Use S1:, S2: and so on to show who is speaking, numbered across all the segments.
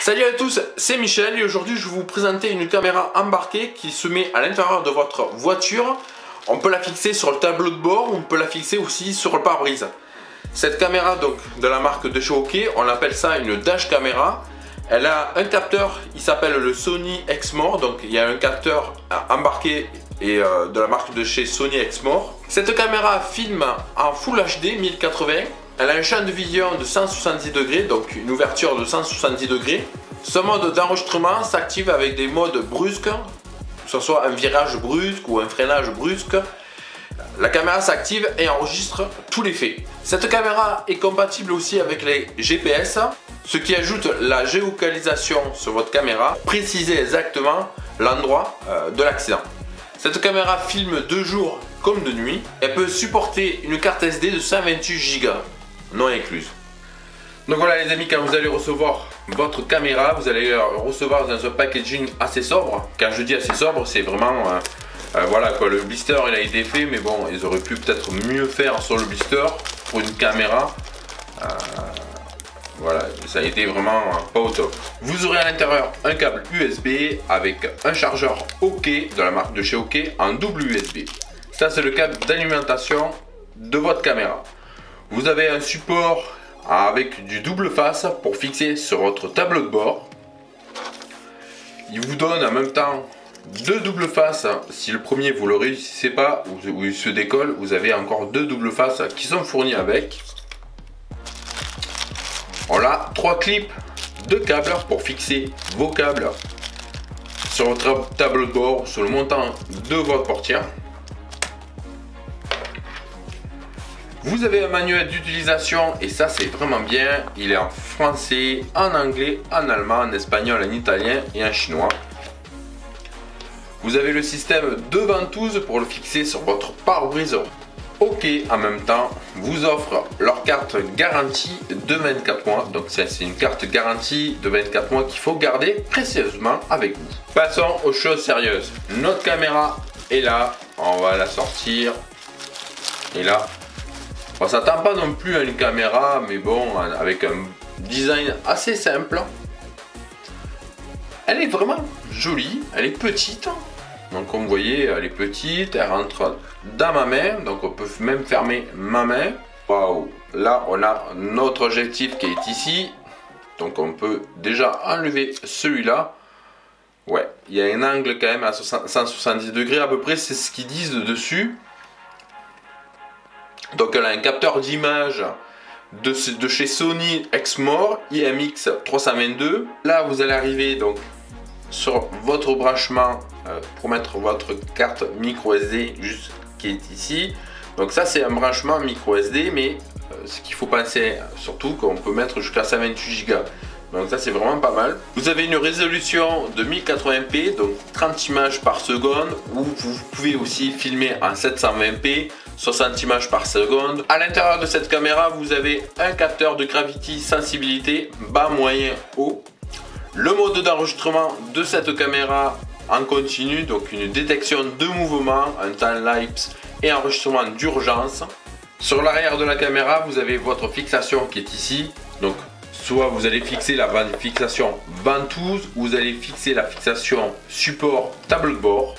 S1: Salut à tous, c'est Michel et aujourd'hui je vais vous présenter une caméra embarquée qui se met à l'intérieur de votre voiture. On peut la fixer sur le tableau de bord ou on peut la fixer aussi sur le pare-brise. Cette caméra donc de la marque de chez OK, on appelle ça une dash caméra. Elle a un capteur, il s'appelle le Sony Exmor, donc il y a un capteur embarqué et de la marque de chez Sony Exmor. Cette caméra filme en Full HD 1080. Elle a un champ de vision de 170 degrés, donc une ouverture de 170 degrés. Ce mode d'enregistrement s'active avec des modes brusques, que ce soit un virage brusque ou un freinage brusque. La caméra s'active et enregistre tous les faits. Cette caméra est compatible aussi avec les GPS, ce qui ajoute la géolocalisation sur votre caméra, préciser exactement l'endroit de l'accident. Cette caméra filme de jour comme de nuit. Elle peut supporter une carte SD de 128 Go, non incluse. Donc voilà les amis, quand vous allez recevoir votre caméra, vous allez la recevoir dans un packaging assez sobre. Quand je dis assez sobre, c'est vraiment voilà quoi, le blister il a été fait, mais bon, ils auraient pu peut-être mieux faire sur le blister pour une caméra. Voilà, ça a été vraiment pas au top. Vous aurez à l'intérieur un câble USB avec un chargeur OK de la marque de chez OK en double USB. Ça c'est le câble d'alimentation de votre caméra. Vous avez un support avec du double face pour fixer sur votre tableau de bord. Il vous donne en même temps deux doubles faces. Si le premier vous le réussissez pas ou il se décolle, vous avez encore deux doubles faces qui sont fournis avec. On a trois clips de câbles pour fixer vos câbles sur votre tableau de bord, sur le montant de votre portière. Vous avez un manuel d'utilisation et ça c'est vraiment bien. Il est en français, en anglais, en allemand, en espagnol, en italien et en chinois. Vous avez le système de ventouse pour le fixer sur votre pare-brise. OK, en même temps, vous offre leur carte garantie de 24 mois. Donc c'est une carte garantie de 24 mois qu'il faut garder précieusement avec vous. Passons aux choses sérieuses. Notre caméra est là, on va la sortir. Et là, on s'attend pas non plus à une caméra, mais bon, avec un design assez simple. Elle est vraiment jolie, elle est petite. Donc comme vous voyez, elle est petite, elle rentre dans ma main, donc on peut même fermer ma main. Waouh! Là, on a notre objectif qui est ici. Donc on peut déjà enlever celui-là. Ouais, il y a un angle quand même à 170 degrés à peu près, c'est ce qu'ils disent dessus. Donc elle a un capteur d'image de chez Sony Exmor IMX 322. Là vous allez arriver donc sur votre branchement pour mettre votre carte micro SD juste qui est ici. Donc ça c'est un branchement micro SD, mais ce qu'il faut penser surtout qu'on peut mettre jusqu'à 128 Go. Donc ça c'est vraiment pas mal. Vous avez une résolution de 1080p, donc 30 images par seconde, ou vous pouvez aussi filmer en 720p, 60 images par seconde. À l'intérieur de cette caméra, vous avez un capteur de gravity sensibilité bas, moyen, haut. Le mode d'enregistrement de cette caméra en continu, donc une détection de mouvement, un time lapse et enregistrement d'urgence. Sur l'arrière de la caméra, vous avez votre fixation qui est ici. Donc soit vous allez fixer la fixation ventouse, ou vous allez fixer la fixation support tableau de bord.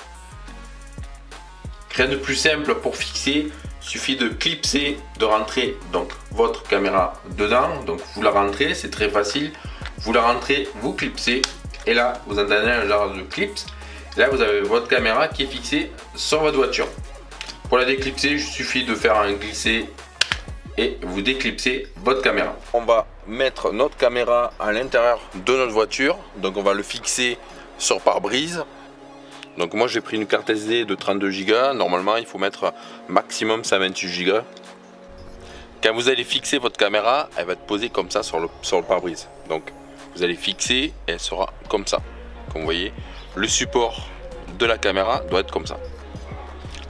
S1: Rien de plus simple pour fixer, il suffit de clipser, de rentrer donc votre caméra dedans. Donc vous la rentrez, c'est très facile. Vous la rentrez, vous clipsez, et là vous entendez un genre de clips. Là vous avez votre caméra qui est fixée sur votre voiture. Pour la déclipser, il suffit de faire un glisser et vous déclipsez votre caméra. On va mettre notre caméra à l'intérieur de notre voiture, donc on va le fixer sur pare-brise. Donc moi j'ai pris une carte SD de 32 Go, normalement il faut mettre maximum 128 Go. Quand vous allez fixer votre caméra, elle va être posée comme ça sur le pare-brise. Donc vous allez fixer et elle sera comme ça. Comme vous voyez, le support de la caméra doit être comme ça.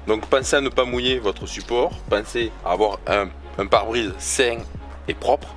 S1: Donc pensez à ne pas mouiller votre support, pensez à avoir un pare-brise sain et propre.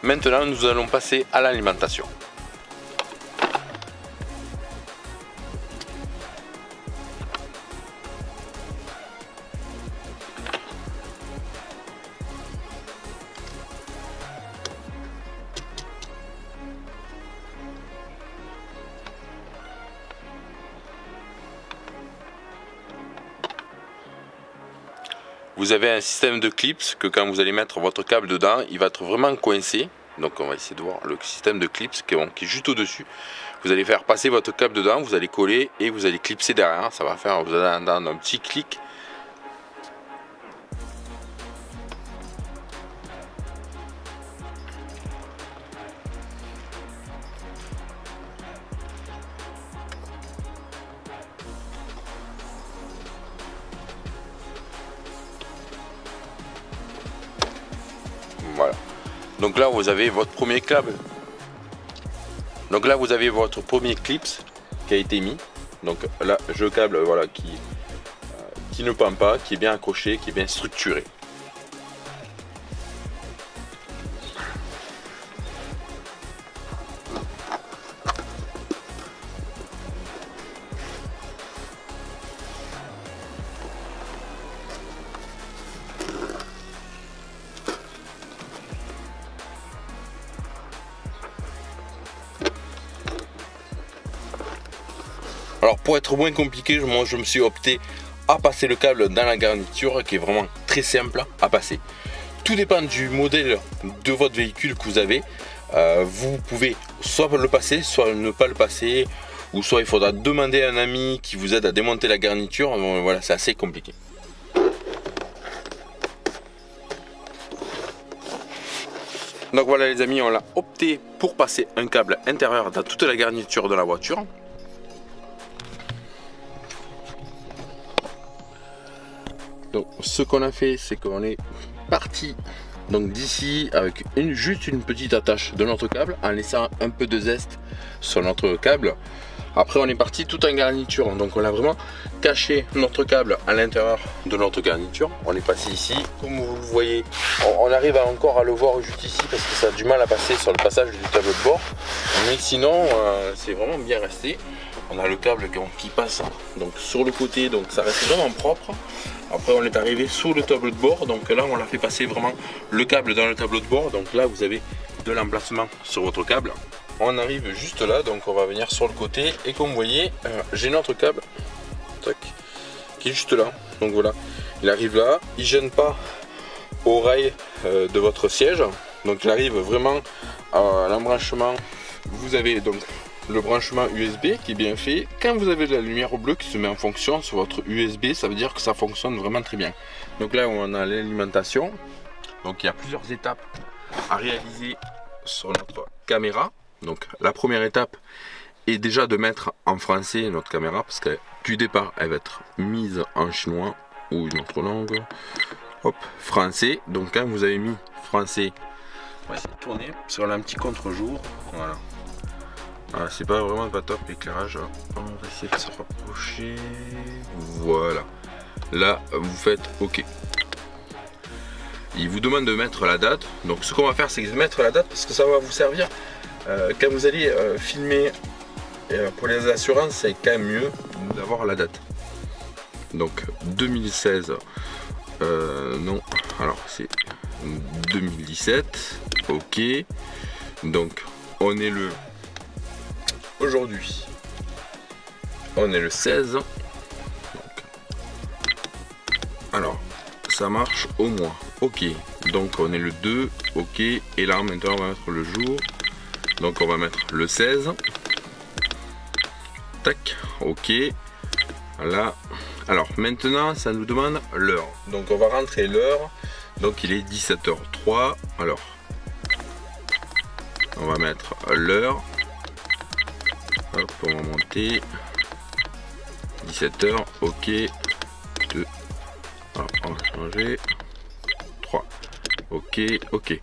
S1: Maintenant nous allons passer à l'alimentation. Vous avez un système de clips que quand vous allez mettre votre câble dedans, il va être vraiment coincé. Donc on va essayer de voir le système de clips qui est juste au-dessus. Vous allez faire passer votre câble dedans, vous allez coller et vous allez clipser derrière. Ça va faire, vous allez entendre un petit clic. Voilà. Donc là vous avez votre premier câble. Donc là vous avez votre premier clips qui a été mis. Donc là je câble voilà qui ne pend pas, qui est bien accroché, qui est bien structuré. Alors pour être moins compliqué, moi je me suis opté à passer le câble dans la garniture qui est vraiment très simple à passer. Tout dépend du modèle de votre véhicule que vous avez. Vous pouvez soit le passer, soit ne pas le passer, ou soit il faudra demander à un ami qui vous aide à démonter la garniture. Bon, voilà, c'est assez compliqué. Donc voilà les amis, on a opté pour passer un câble intérieur dans toute la garniture de la voiture. Donc ce qu'on a fait, c'est qu'on est parti donc d'ici avec juste une petite attache de notre câble en laissant un peu de zeste sur notre câble. Après on est parti tout en garniture, donc on a vraiment caché notre câble à l'intérieur de notre garniture. On est passé ici, comme vous le voyez, on arrive encore à le voir juste ici parce que ça a du mal à passer sur le passage du tableau de bord. Mais sinon c'est vraiment bien resté. On a le câble qui passe donc sur le côté, donc ça reste vraiment propre. Après on est arrivé sous le tableau de bord, donc là on l'a fait passer vraiment le câble dans le tableau de bord. Donc là vous avez de l'emplacement sur votre câble. On arrive juste là, donc on va venir sur le côté et comme vous voyez j'ai notre câble tac, qui est juste là. Donc voilà, il arrive là, il gêne pas au rail de votre siège, donc il arrive vraiment à l'embranchement. Vous avez donc le branchement USB qui est bien fait. Quand vous avez de la lumière bleue qui se met en fonction sur votre USB, ça veut dire que ça fonctionne vraiment très bien. Donc là on a l'alimentation, donc il y a plusieurs étapes à réaliser sur notre caméra. Donc la première étape est déjà de mettre en français notre caméra parce que du départ elle va être mise en chinois ou une autre langue. Hop, français. Donc quand vous avez mis français, on va essayer de tourner parce qu'on a un petit contre-jour. Voilà. Ah, c'est pas vraiment pas top l'éclairage. On va essayer de se rapprocher. Voilà. Là, vous faites OK. Il vous demande de mettre la date. Donc ce qu'on va faire, c'est mettre la date parce que ça va vous servir quand vous allez filmer. Pour les assurances, c'est quand même mieux d'avoir la date. Donc 2016. Non. Alors c'est 2017. OK. Donc on est le aujourd'hui, on est le 16. Donc, alors, ça marche au mois. OK. Donc, on est le 2. OK. Et là, maintenant, on va mettre le jour. Donc, on va mettre le 16. Tac. OK. Là. Alors, maintenant, ça nous demande l'heure. Donc, on va rentrer l'heure. Donc, il est 17h03. Alors, on va mettre l'heure. Hop, on va monter 17h, OK, 2, on va changer, 3, OK, OK.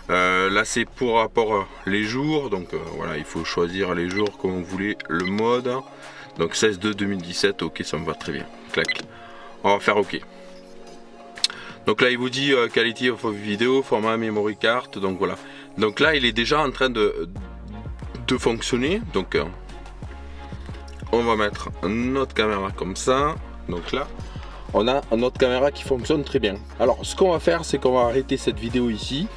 S1: Là c'est pour rapport les jours, donc voilà, il faut choisir les jours comme vous voulez, le mode. Donc 16/2/2017, OK, ça me va très bien. Clac, on va faire OK. Donc là il vous dit quality of video, format memory card, donc voilà. Donc là, il est déjà en train de fonctionner. Donc on va mettre notre caméra comme ça. Donc là, on a notre caméra qui fonctionne très bien. Alors ce qu'on va faire, c'est qu'on va arrêter cette vidéo ici.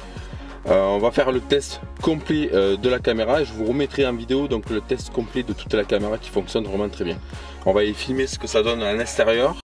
S1: On va faire le test complet de la caméra et je vous remettrai en vidéo donc le test complet de toute la caméra qui fonctionne vraiment très bien. On va y filmer ce que ça donne à l'extérieur.